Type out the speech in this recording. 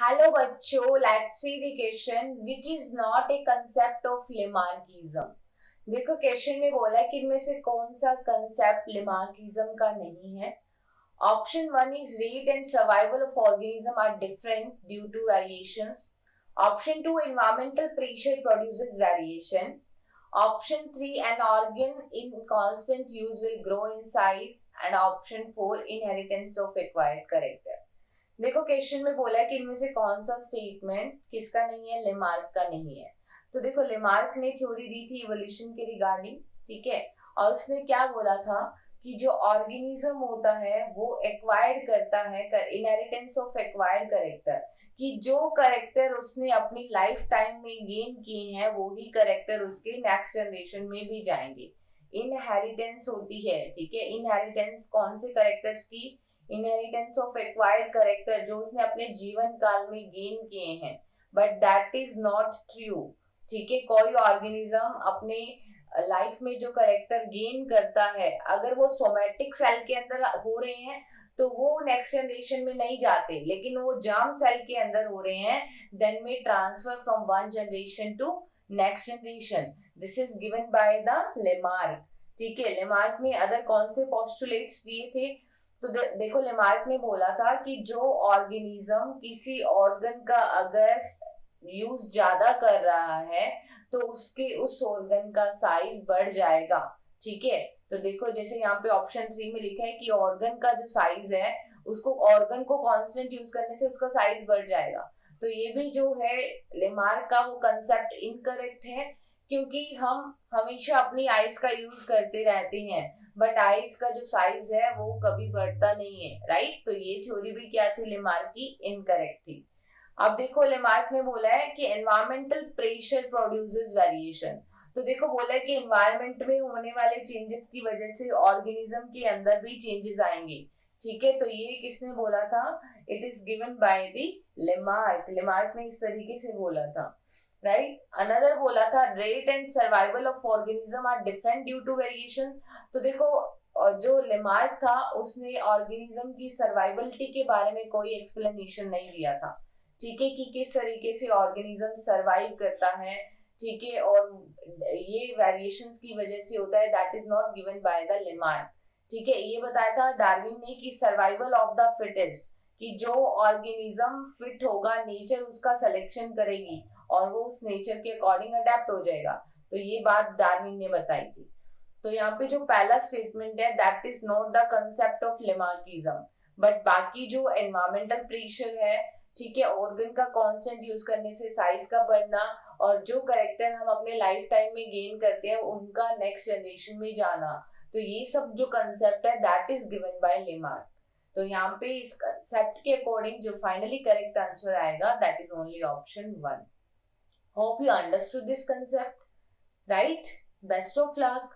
Hello बच्चों, let's see the question which is not a concept of Lamarckism. देखो question में बोला है कि इनमें से कौन सा कंसेप्ट लेमार्किज्म का नहीं है। Option one is rate and survival of organism are different due to variations. Option two environmental pressure produces variation. Option three an organ in constant use will grow in size and option four inheritance of acquired character. देखो question में बोला है कि इनमें से कौन सा statement किसका नहीं है, लेमार्क का नहीं है। तो देखो लेमार्क ने थ्योरी दी थी इवोल्यूशन के रिगार्डिंग, ठीक है। और उसने क्या बोला था कि जो ऑर्गेनिज्म होता है वो एक्वायर्ड करता है इनहेरिटेंस ऑफ एक्वायर्ड करेक्टर, कि जो करेक्टर उसने अपनी लाइफ टाइम में गेन किए हैं वो ही करेक्टर उसके नेक्स्ट जनरेशन में भी जाएंगे। इनहेरिटेंस होती है, ठीक है। इनहेरिटेंस कौन से करेक्टर्स की? इनहेरिटेंस ऑफ एक्वायर्ड करेक्टर जो उसने अपने जीवन काल में गेन किए हैं। But that is not true, ठीक है। कोई ऑर्गेनिज्म अपने लाइफ में जो करेक्टर गेन करता है, अगर वो सोमेटिक सेल के अंदर हो रहे हैं तो वो नेक्स्ट जनरेशन में नहीं जाते, लेकिन वो जर्म सेल के अंदर हो रहे हैं, देन में transfer from one generation to next generation. This is given by the Lamarck, ठीक है। लेमार्क ने अदर कौन से पोस्टुलेट्स दिए थे? तो देखो लेमार्क ने बोला था कि जो ऑर्गेनिज्म किसी ऑर्गन का अगर यूज ज्यादा कर रहा है तो उसके उस ऑर्गन का साइज बढ़ जाएगा, ठीक है। तो देखो जैसे यहाँ पे ऑप्शन थ्री में लिखा है कि ऑर्गन का जो साइज है उसको ऑर्गन को कांस्टेंट यूज करने से उसका साइज बढ़ जाएगा। तो ये भी जो है लेमार्क का वो कंसेप्ट इनकरेक्ट है, क्योंकि हम हमेशा अपनी आइज का यूज करते रहते हैं बट आइज का जो साइज है वो कभी बढ़ता नहीं है, राइट। तो ये थ्योरी भी क्या थी, लेमार्क की, इनकरेक्ट थी। अब देखो लेमार्क ने बोला है कि एनवायरमेंटल प्रेशर प्रोड्यूसेस वेरिएशन। तो देखो बोला है कि एनवायरमेंट में होने वाले चेंजेस की वजह से ऑर्गेनिज्म के अंदर भी चेंजेस आएंगे, ठीक है। तो ये किसने बोला था? It is given by the Lamarck. Lamarck ने इस तरीके से बोला था, राइट। अनदर बोला था rate and survival of organism are different due to variation. तो देखो जो लेमार्क था उसने ऑर्गेनिज्म की सर्वाइवलिटी के बारे में कोई एक्सप्लेनेशन नहीं दिया था, ठीक है, कि किस तरीके से ऑर्गेनिज्म सरवाइव करता है, ठीक है। और ये वेरिएशंस की वजह से होता है, that is not given by the Lamarck, ठीक है। ये बताया था डार्विन ने कि सर्वाइवल ऑफ द फिटेस्ट, कि जो ऑर्गेनिज्म फिट होगा नेचर उसका सिलेक्शन करेगी और वो उस नेचर के अकॉर्डिंग अडेप्ट हो जाएगा। तो ये बात डार्विन ने बताई थी। तो यहाँ पे जो पहला स्टेटमेंट है that is not the concept of Lamarckism. But बाकी जो एनवायरमेंटल प्रेशर है, ठीक है, ऑर्गन का कांस्टेंट यूज करने से साइज का बढ़ना और जो करेक्टर हम अपने लाइफ टाइम में गेन करते हैं उनका नेक्स्ट जनरेशन में जाना, तो ये सब जो कंसेप्ट है that is given bye Lamarck. तो यहाँ पे इस कंसेप्ट के अकॉर्डिंग जो फाइनली करेक्ट आंसर आएगा that is only option one. Hope you understood this concept, right. Best of luck.